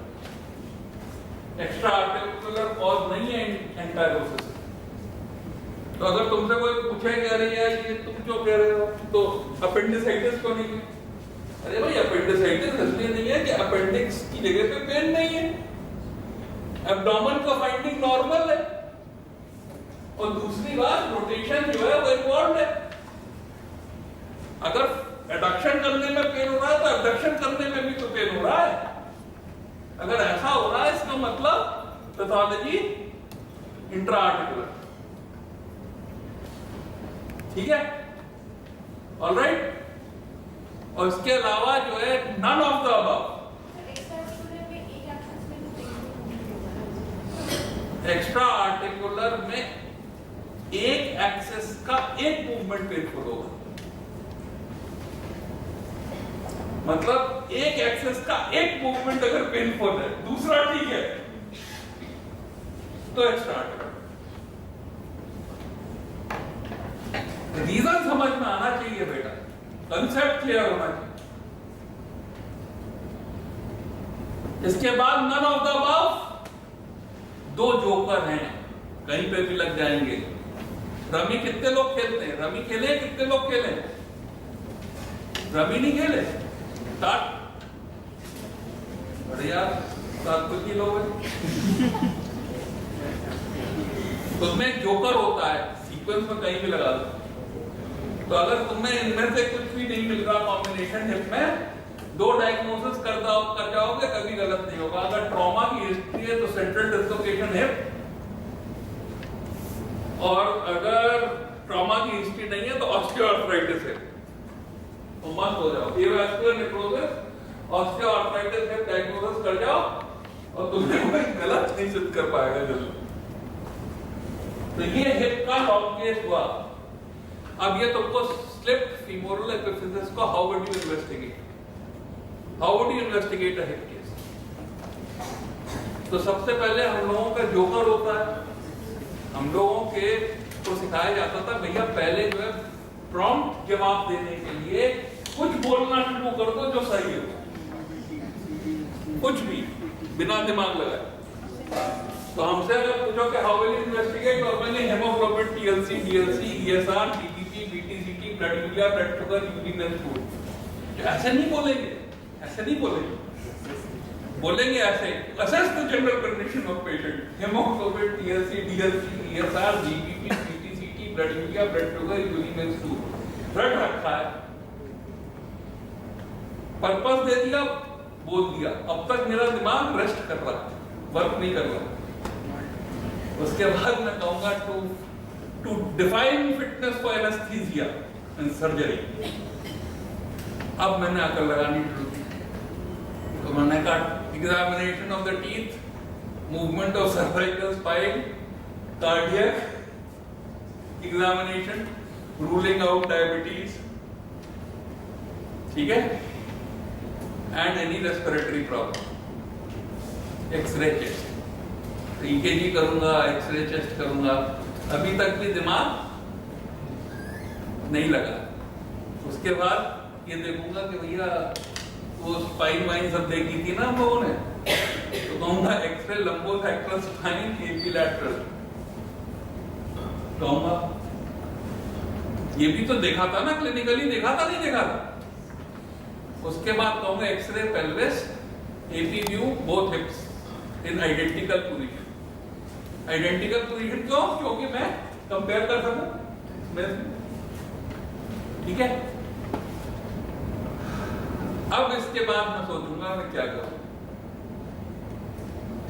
extra articular cause नहीं है एंटाइलोसिस। तो अगर तुमसे कोई पूछे कि अरे यार ये तुम क्यों कह रहे हो तो अपेंडिसाइटिस क्यों नहीं है? अरे भाई अपेंडिसाइटिस इसलिए नहीं है कि अपेंडिक्स की जगह पे पेन नहीं है, एब्डोमेन का फाइंडिंग नॉर्मल है, और दूसरी बात रोटेशन जो है वो इन्वॉल्व है। अगर एडक्शन करने में पेन हो रहा है तो एबडक्शन करने में भी तो पेन हो रहा है। अगर ऐसा हो रहा है इसका मतलब पैथोलॉजी इंट्रा आर्टिकुलर। ठीक है, ऑलराइट। और इसके अलावा जो है none of the above. Extra articular में एक एक्सेस का एक मूवमेंट पेनफुल होगा, मतलब एक एक्सेस का एक मूवमेंट अगर पेनफुल है, दूसरा ठीक है तो एक्स्ट्रा आर्टिकुलर। रीजन समझ में आना चाहिए बेटा, कंसेप्ट क्लियर होना चाहिए। इसके बाद नन ऑफ द अबव, दो जोकर हैं, कहीं पे भी लग जाएंगे। रमी कितने लोग खेलते हैं? रमी खेले कितने लोग खेले? रमी नहीं खेले? स्टार्ट। अरे यार सात कुछ ही लोग हैं। तो उसमें जोकर होता है, सीक्वेंस में कहीं भी लगा दो। तो अगर तुम्हें इनमें से कुछ भी नहीं मिल रहा कॉम्बिनेशन हिप में, दो डायग्नोसिस कर जाओगे, कभी गलत नहीं होगा। अगर ट्रॉमा की हिस्ट्री है तो सेंट्रल डिस्लोकेशन हिप, और अगर ट्रॉमा की हिस्ट्री नहीं है तो ऑस्टियोआर्थराइटिस है। तो मत हो जाओ, avascular necrosis, osteoarthritis hip diagnosis कर जाओ और तुम्हें कोई गलत नहीं सिद्ध कर पाएगा जल्दी। तो ये हिप का लॉन्ग केस हुआ। अब ये तुमको स्लिप फीमोरल एपिफिसिस को how would you investigate? How would you investigate a hip case? तो सबसे पहले हम लोगों का जोकर होता है, हम लोगों के को सिखाया जाता था भैया पहले जो है प्रॉम्प्ट जवाब देने के लिए कुछ बोलना शुरू कर दो जो सही हो, कुछ भी बिना दिमाग लगाए। तो हमसे अगर पूछो कि how will you investigate, normally haemoglobin, TLC, DLC, ESR, TTP, BTCT, blood urea, blood sugar, urine and fluid. ऐसे नहीं बोलेंगे, ऐसे नहीं बोलेंगे, बोलेंगे ऐसे assess the general condition of patient, haemoglobin, TLC, DLC, ESR, GPP, BTCT, blood urea, blood sugar, urine and fluid. रट रखा है, पर्पस दे दिया, बोल दिया। अब तक मेरा दिमाग रेस्ट कर रहा है, वर्क नहीं कर रहा। उसके बाद मैं कहूंगा to define fitness for anaesthesia and surgery. अब मैंने अकल लगानी शुरू की, तो मैंने कहा examination of the teeth, movement of cervical spine, cardiac examination, ruling out diabetes, ठीक है, and any respiratory problem, x-ray chest, EKG करूंगा, एक्सरे चेस्ट करूंगा। अभी तक भी दिमाग नहीं लगा। उसके बाद ये देखूंगा कि भैया वो स्पाइन वाइन सब देखी थी ना हम लोगों ने, तो कहूंगा एक्सरे लंबोसेक्टल स्पाइन, एपीलैटरल कहूंगा। ये भी तो देखा था ना, क्लिनिकली देखा था, नहीं देखा था। उसके बाद कहूंगा X-ray pelvis, AP view, both hips in identical position. Identical position क्यों? क्योंकि मैं कंपेयर कर सकूं, ठीक है। अब इसके बाद मैं सोचूंगा मैं क्या करूं,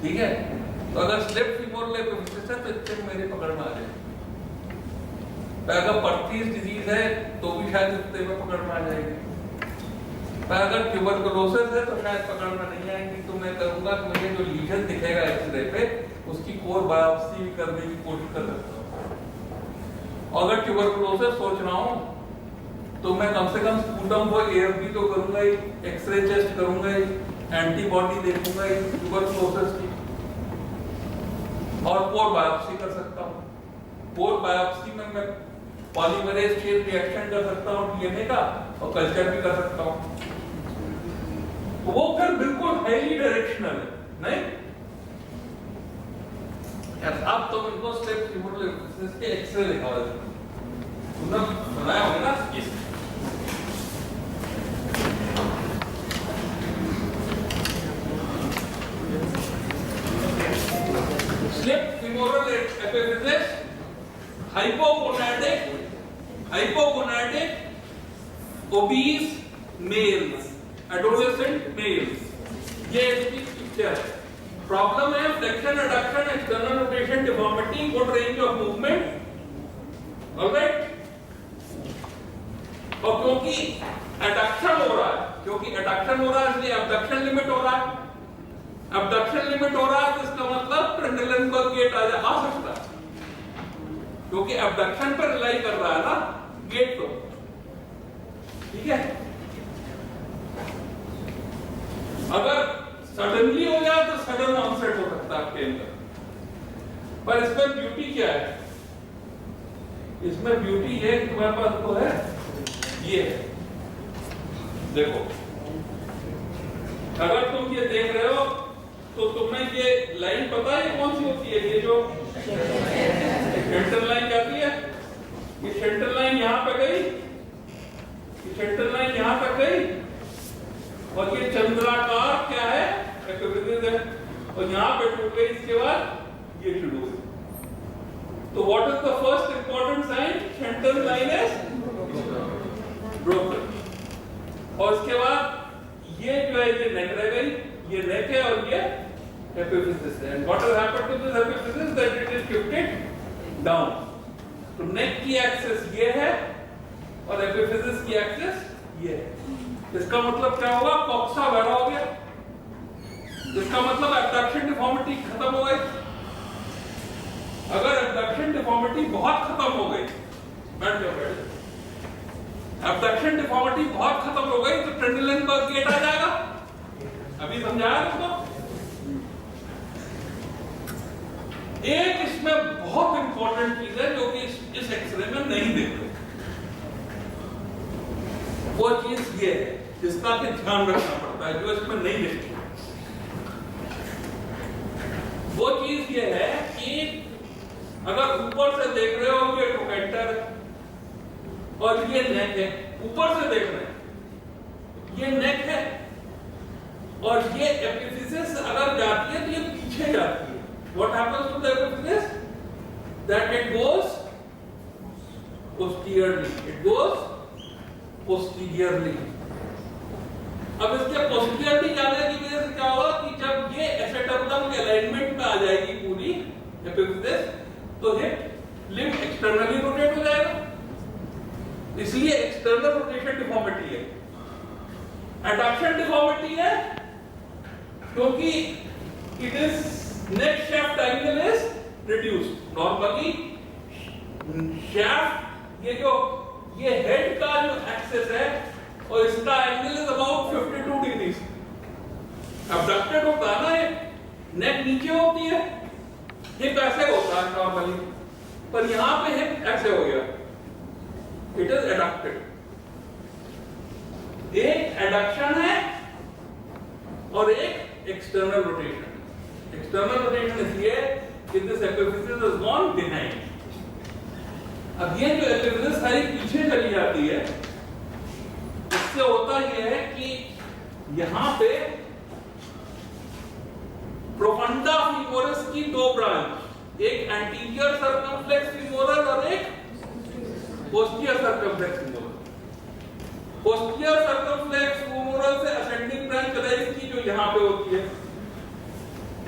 ठीक है। तो अगर स्लिप फीमोरल एपिफिसिस है तो इससे मेरे पकड़ में आ जाए। अगर पर्थिस डिजीज है तो भी शायद इससे में पकड़ में आ जाएगी। अगर ट्यूबरकुलोसिस है तो शायद पकड़ में नहीं आएगी। तो मैं करूंगा कि मुझे जो लीजन दिखेगा एक्सरे पे उसकी कोर बायोप्सी भी करने की कोशिश कर सकता हूं। अगर ट्यूबरकुलोसिस सोच रहा हूं तो मैं कम से कम स्पूटम को एएफबी तो करूंगा ही, एक्सरे चेस्ट करूंगा ही, एंटीबॉडी देखूंगा ही ट्यूबरकुलोसिस की, और कोर बायोप्सी कर सकता हूं। कोर बायोप्सी में मैं पॉलीमरेज चेन रिएक्शन कर सकता हूं डीएनए का, और कल्चर भी कर सकता हूं। वो फिर बिल्कुल हाईली डायरेक्शनल है, नहीं यार। अब तो इनको स्लिप फीमोरल एपिफिसिस के एक्सरे दिखा रहे थे, तुमने बनाया होगा ना। Slip femoral epiphysis, hypogonadic obese males, adolescent males, ये इसकी पिक्चर है। प्रॉब्लम है flexion, adduction, external rotation, deformity, good range of movement, alright. और क्योंकि एडक्शन हो रहा है इसलिए अबडक्शन लिमिट हो रहा है। अबडक्शन लिमिट हो रहा है तो इसका मतलब पेंडुलम का गेट आ सकता है, क्योंकि अबडक्शन पर रिलाई कर रहा है ना गेट तो, ठीक है। अगर सडनली हो जाए तो सडन ऑनसेट हो सकता है आपके अंदर। पर इसमें ब्यूटी क्या है, इसमें ब्यूटी ये कि तुम्हारे पास तो है, ये है। देखो अगर तुम ये देख रहे हो तो तुम्हें ये लाइन पता है कौन सी होती है? ये जो सेंटर लाइन जाती है, ये सेंटर लाइन यहाँ पे गई, ये सेंटर लाइन यहाँ तक गई, और ये चंद्राकार क्या है? एपिफिसिस है, और यहाँ पे टूट गई, इसके बाद ये शुरू हुई। तो what is the first important sign? Centre line is broken. और उसके बाद ये जो है ये नेक रह गई, ये नेक है और ये एपिफिसिस है। And what has happened to this epiphysis? That it is shifted down. तो नेक की एक्सिस ये है और एपिफिसिस की एक्सिस ये है। इसका मतलब क्या होगा? कॉक्सा बड़ा हो गया, इसका मतलब एब्डक्शन डिफॉर्मिटी खत्म हो गई। अगर एब्डक्शन डिफॉर्मिटी बहुत खत्म हो गई, बैठ जाओ बैठ जाओ, एब्डक्शन डिफॉर्मिटी बहुत खत्म हो गई तो ट्रेंडिलेनबर्ग गेट आ जाएगा। अभी समझाया तुमको। एक इसमें बहुत इंपॉर्टेंट चीज है जो कि इस एक्सरे में नहीं देखते, वो चीज ये है जिसका कि ध्यान रखना पड़ता है, जो इसमें नहीं देखते। वो चीज ये है कि अगर ऊपर से देख रहे हो ये ट्रोकेंटर और ये नेक है, ऊपर से देख रहे हैं ये नेक है और ये एपिफिसिस अगर जाती है तो ये पीछे जाती है। What happens to the epiphysis? That it goes posteriorly. It goes posteriorly. अब इसके posteriorly जाने की वजह से क्या होगा कि जब ये एसेटोडर्म के अलाइनमेंट में आ जाएगी पूरी एपिफिसिस, तो हिप लिम्ब एक्सटर्नली रोटेट हो जाएगा। इसलिए एक्सटर्नल रोटेशन डिफॉर्मिटी है। एडक्शन डिफॉर्मिटी है क्योंकि it is neck shaft angle is reduced. Normally shaft ये head का जो axis है और इसका angle is about 52 degrees. Abducted होता है ना, ये neck नीचे होती है, hip ऐसे होता है normally, पर यहाँ पे hip ऐसे हो गया, it is adducted. एक adduction है और एक external rotation. External rotation इसलिए कि this epiphysis has gone behind. अब ये जो epiphysis सारी पीछे चली जाती है, इससे होता ये है कि यहाँ पे प्रोफंडा फीमोरस की दो ब्रांच, एक एंटीरियर सर्कमफ्लेक्स फीमोरल और एक posterior circumflex femoral. Posterior circumflex femoral से असेंडिंग ब्रांच राइज की जो यहाँ पे होती है,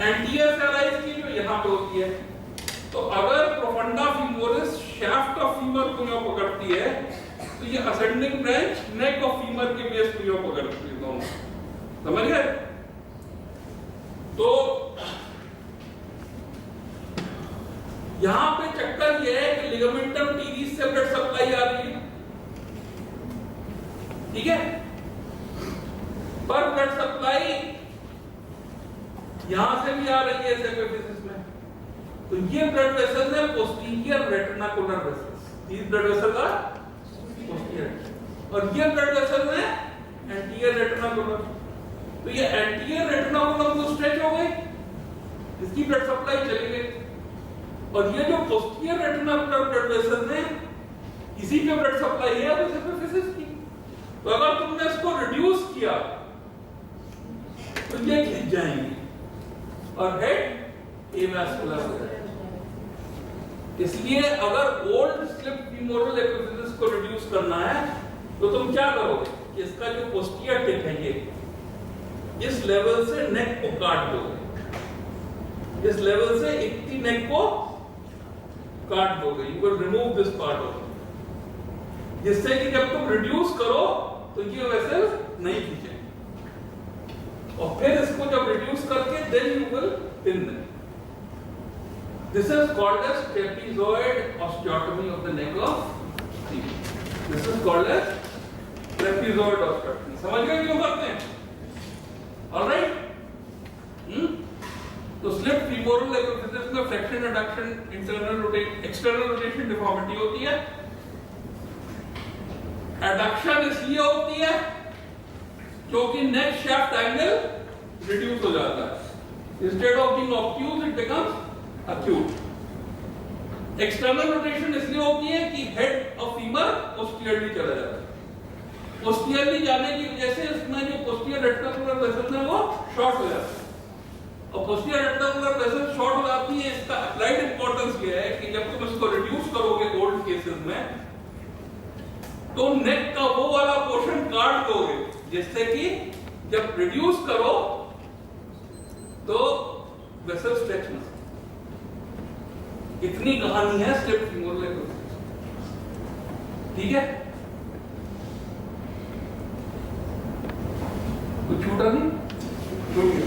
एंटीरियर सेराइज की जो यहाँ पे होती है। तो अगर profunda femoris shaft of femur को यहाँ पकड़ती है तो ये ascending branch neck of femur के बेस को यहाँ पकड़ती है, दोनों। समझ गए? तो यहाँ पे चक्कर ये है कि लिगामेंटम टीरीज से ब्लड सप्लाई आ रही है, ठीक है, पर ब्लड सप्लाई यहां से भी आ रही है इस एपिफिसिस में। तो ये ब्लड वेसल्स है posterior retinacular vessels, these blood vessels are posterior, और ये ब्लड वेसल्स है एंटीरियर रेटिनाकुलर। तो ये एंटीरियर रेटिनाकुलर तो स्ट्रेच हो गई, इसकी ब्लड सप्लाई चली गई, और ये जो पोस्टीरियर रेटिनाकुलर ब्लड वेसल्स हैं इसी पे ब्लड सप्लाई है अब इस एपिफिसिस की। तो अगर तुमने इसको रिड्यूस किया तो ये खिंच जाएंगे और हेड एवास्कुलर हो जाएगा। इसलिए अगर ओल्ड स्लिप फीमोरल एपिफिसिस को रिड्यूस करना है तो तुम क्या करोगे कि इसका जो पोस्टीरियर टिप है ये इस लेवल से नेक को काट दोगे, इस लेवल से इतनी नेक को काट दोगे, you will remove this part of, जिससे कि जब तुम रिड्यूस करो तो ये वेसल नहीं खींचे, और फिर इसको जब रिड्यूस करके then you will thin them. This is called as trapezoid osteotomy of the neck of female. This is called as trapezoid osteotomy. समझ गए क्यों करते हैं? ऑलराइट। तो स्लिप फीमोरल एपिफिसिस में flexion adduction external rotation deformity होती है। एडक्शन इसलिए होती है क्योंकि नेक शाफ्ट एंगल रिड्यूस हो जाता है, instead of being obtuse it becomes acute. External rotation इसलिए होती है कि हेड ऑफ फीमर पोस्टीरियरली चला जाता है, पोस्टीरियरली जाने की वजह से इसमें जो पोस्टीरियर रेटिकुलर वेसल है वो शॉर्ट हो जाता है, और पोस्टीरियर रेटिकुलर वेसल शॉर्ट हो जाती है। इसका अप्लाइड इंपॉर्टेंस ये है कि जब तुम इसको रिड्यूस करोगे ओल्ड केसेस में, तो नेक का वो वाला पोर्शन काट दोगे, जिससे कि जब रिड्यूस करो तो वेसल स्ट्रेच ना। इतनी कहानी है स्लिप फीमोरल एपिफिसिस, ठीक है? कुछ छूटा नहीं? छूट गया।